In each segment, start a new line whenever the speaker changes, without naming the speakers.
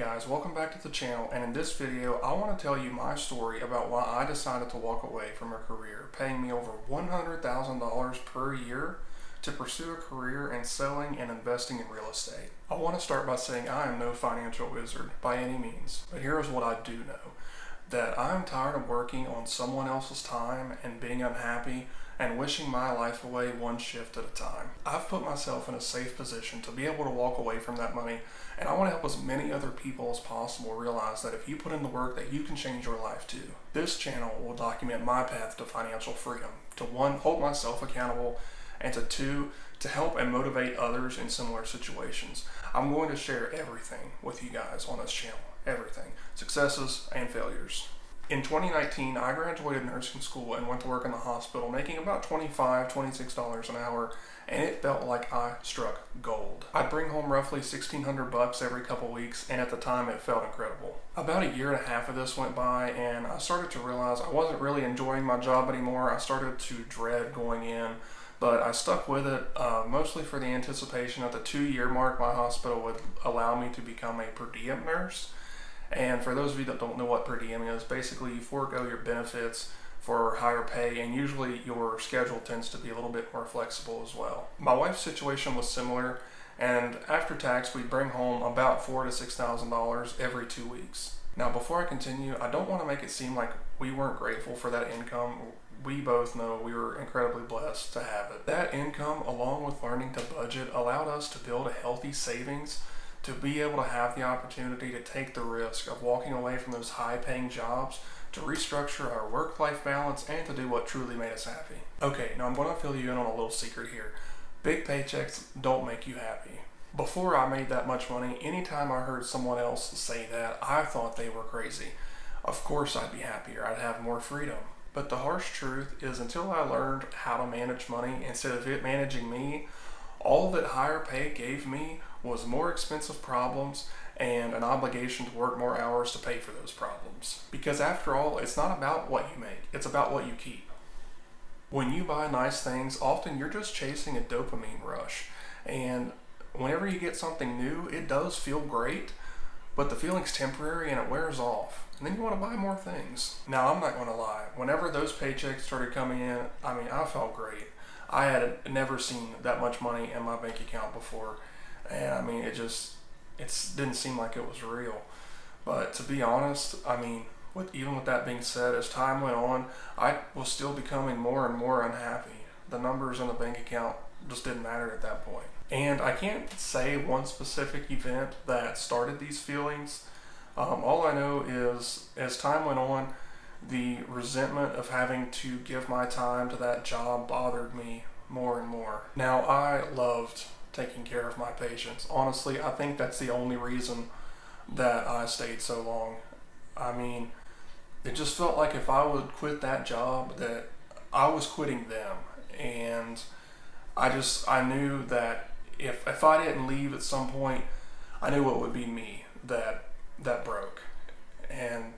guys, welcome back to the channel, and in this video I want to tell you my story about why I decided to walk away from a career paying me over $100,000 per year to pursue a career in selling and investing in real estate. I want to start by saying I am no financial wizard by any means, but here is what I do know. That I'm tired of working on someone else's time and being unhappy and wishing my life away one shift at a time. I've put myself in a safe position to be able to walk away from that money, and I want to help as many other people as possible realize that if you put in the work that you can change your life too. This channel will document my path to financial freedom, to one, hold myself accountable, and to two, to help and motivate others in similar situations. I'm going to share everything with you guys on this channel. Everything. Successes and failures. In 2019, I graduated nursing school and went to work in the hospital, making about $25, $26 an hour, and it felt like I struck gold. I'd bring home roughly $1,600 every couple weeks, and at the time it felt incredible. About a year and a half of this went by, and I started to realize I wasn't really enjoying my job anymore. I started to dread going in, but I stuck with it, mostly for the anticipation at the 2-year mark my hospital would allow me to become a per diem nurse. And for those of you that don't know what per diem is, basically you forego your benefits for higher pay, and usually your schedule tends to be a little bit more flexible as well. My wife's situation was similar, and after tax we'd bring home about $4,000 to $6,000 every 2 weeks. Now before I continue, I don't want to make it seem like we weren't grateful for that income. We both know we were incredibly blessed to have it. That income, along with learning to budget, allowed us to build a healthy savings to be able to have the opportunity to take the risk of walking away from those high-paying jobs, to restructure our work-life balance, and to do what truly made us happy. Okay, now I'm going to fill you in on a little secret here. Big paychecks don't make you happy. Before I made that much money, anytime I heard someone else say that, I thought they were crazy. Of course I'd be happier, I'd have more freedom. But the harsh truth is, until I learned how to manage money instead of it managing me, all that higher pay gave me was more expensive problems and an obligation to work more hours to pay for those problems. Because after all, it's not about what you make, it's about what you keep. When you buy nice things, often you're just chasing a dopamine rush. And whenever you get something new, it does feel great, but the feeling's temporary and it wears off. And then you want to buy more things. Now, I'm not going to lie. Whenever those paychecks started coming in, I felt great. I had never seen that much money in my bank account before. And it didn't seem like it was real. But to be honest, even with that being said, as time went on, I was still becoming more and more unhappy. The numbers in the bank account just didn't matter at that point. And I can't say one specific event that started these feelings. All I know is, as time went on, the resentment of having to give my time to that job bothered me more and more. Now, I loved taking care of my patients. Honestly, I think that's the only reason that I stayed so long. It just felt like if I would quit that job, that I was quitting them. And I knew that if I didn't leave at some point, I knew it would be me that broke. And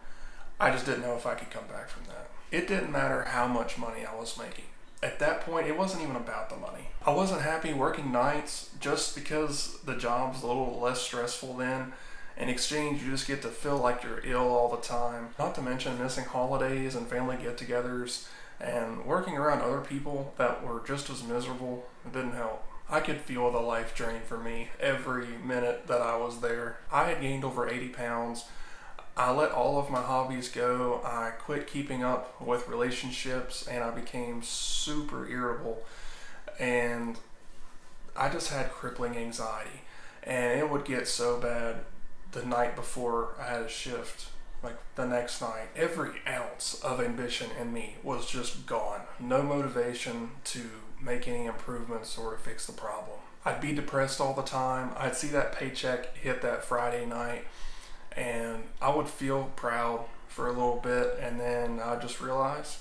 I just didn't know if I could come back from that. It didn't matter how much money I was making. At that point, it wasn't even about the money. I wasn't happy working nights just because the job's a little less stressful then. In exchange, you just get to feel like you're ill all the time. Not to mention missing holidays and family get-togethers and working around other people that were just as miserable. It didn't help. I could feel the life drain for me every minute that I was there. I had gained over 80 pounds. I let all of my hobbies go. I quit keeping up with relationships, and I became super irritable. And I just had crippling anxiety. And it would get so bad the night before I had a shift, like the next night. Every ounce of ambition in me was just gone. No motivation to make any improvements or to fix the problem. I'd be depressed all the time. I'd see that paycheck hit that Friday night, and I would feel proud for a little bit, and then I just realized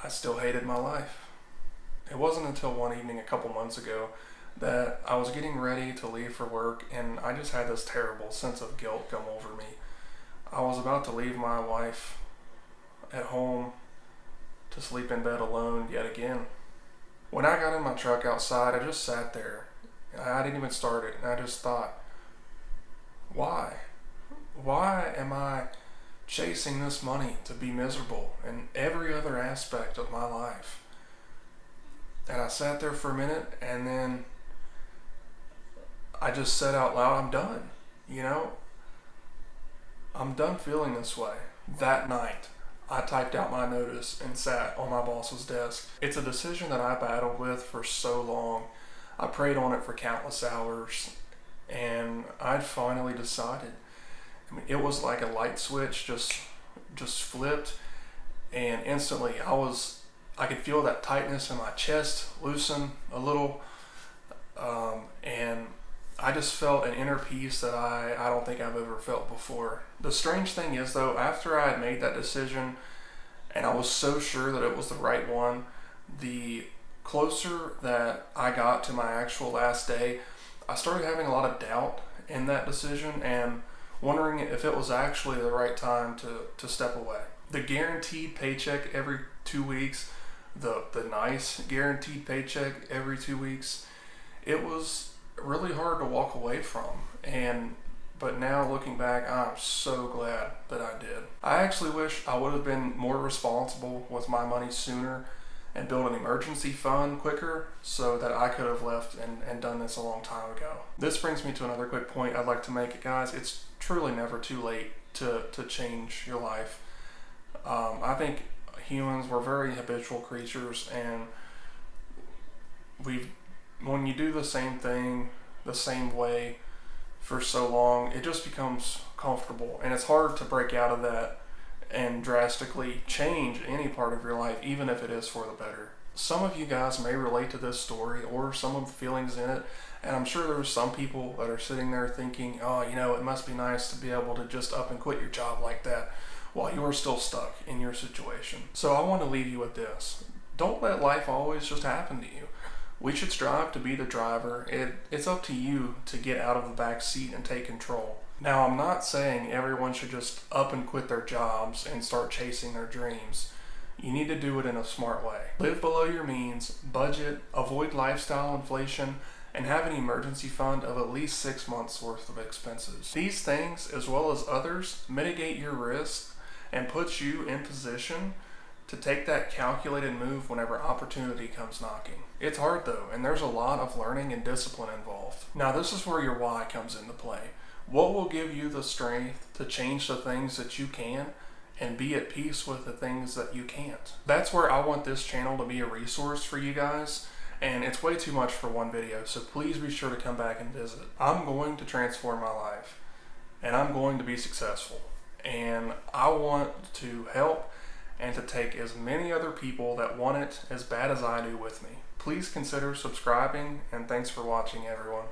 I still hated my life. It wasn't until one evening a couple months ago that I was getting ready to leave for work, and I just had this terrible sense of guilt come over me. I was about to leave my wife at home to sleep in bed alone yet again. When I got in my truck outside, I just sat there. I didn't even start it, and I just thought, why? why am I chasing this money to be miserable in every other aspect of my life? And I sat there for a minute, and then I just said out loud, I'm done. You know, I'm done feeling this way. That night, I typed out my notice and sat on my boss's desk. It's a decision that I battled with for so long. I prayed on it for countless hours, and I'd finally decided. I mean, it was like a light switch just flipped, and instantly I could feel that tightness in my chest loosen a little, and I just felt an inner peace that I don't think I've ever felt before. The strange thing is, though, after I had made that decision and I was so sure that it was the right one, the closer that I got to my actual last day, I started having a lot of doubt in that decision and wondering if it was actually the right time to step away. The guaranteed paycheck every 2 weeks, the nice guaranteed paycheck every 2 weeks, it was really hard to walk away from. But now looking back, I'm so glad that I did. I actually wish I would have been more responsible with my money sooner and built an emergency fund quicker so that I could have left and done this a long time ago. This brings me to another quick point I'd like to make, guys. It's truly never too late to change your life. I think humans, we're very habitual creatures, and when you do the same thing the same way for so long, it just becomes comfortable, and it's hard to break out of that and drastically change any part of your life, even if it is for the better. Some of you guys may relate to this story or some of the feelings in it, and I'm sure there's some people that are sitting there thinking, oh, it must be nice to be able to just up and quit your job like that while you're still stuck in your situation. So I want to leave you with this. Don't let life always just happen to you. We should strive to be the driver. It's up to you to get out of the back seat and take control. Now, I'm not saying everyone should just up and quit their jobs and start chasing their dreams. You need to do it in a smart way. Live below your means, budget, avoid lifestyle inflation, and have an emergency fund of at least 6 months worth of expenses. These things, as well as others, mitigate your risk and put you in position to take that calculated move whenever opportunity comes knocking. It's hard though, and there's a lot of learning and discipline involved. Now this is where your why comes into play. What will give you the strength to change the things that you can and be at peace with the things that you can't? That's where I want this channel to be a resource for you guys, and it's way too much for one video, so please be sure to come back and visit. I'm going to transform my life, and I'm going to be successful, and I want to help and to take as many other people that want it as bad as I do with me. Please consider subscribing, and thanks for watching, everyone.